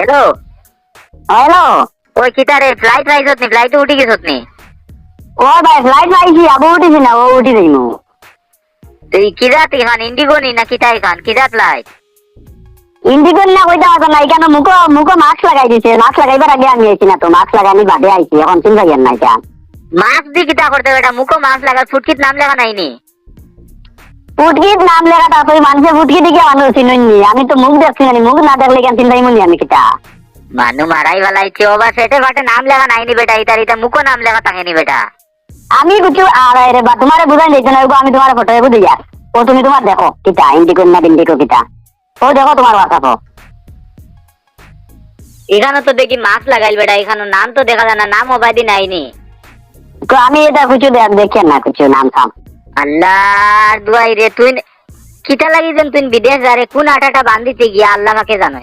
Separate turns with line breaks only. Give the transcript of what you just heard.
Hello
hello.
ওই কিতারে flight রাইছত নি ফ্লাইটে উঠি গেছত নি
ও ভাই ফ্লাইট পাইছি, আবু উঠিছি না, ও উঠি যাইমু।
তুই কিরাত খান ইন্ডিগো নি না কিতাই খান কিরাত ফ্লাইট
ইন্ডিগোর না কইতা হতো না, এখানে মুখো মাস্ক লাগাই দিছে। মাস্ক লাগাইবার আগে আমি আইছি না তো, মাস্ক লাগানি বাদে আইছি, এখন চিন্তা করেন না এটা।
মাস্ক দি কিতা করতে বেটা মুখো মাস্ক লাগা ফুটকিত নাম লেখা নাইনি
ফুটকিত নাম লেখাটা তুই মানুষে ফুটকি দিকে মানুষ চিনুননি, আমি তো মুখ দেখছি না, মুখ না দেখলে কেন চিন্তাই মনি আমি কিতা।
মানু মারাই বেলাইছে ওবা সেটে ফাটে নাম লেখা নাইনি বেটা ইতার ইতা মুখো নাম লেখা থাকেনি বেটা
আমি কিছু আর রে বা তোমারে বুঝাই দিতে না, আমি তোমার ফটো বুঝি যা। ও তুমি তোমার দেখো কিতা ইন্ডিগো না ইন্ডিগো কিতা, ও দেখো তোমার হোয়াটসঅ্যাপ।
এখানে তো দেখি মাস্ক লাগাইল বেটা, এখানে নাম তো দেখা যায় না, নাম ওবাদি নাইনি।
তো আমি এটা কিছু দেখেন না, কিছু নাম থাম।
আল্লাহর দুয়াই রে তুই কিতা লাগি যেন তুই বিদেশ যা রে, কোন আটাটা বান্ধিতে গিয়া আল্লাহ মাকে জানোই।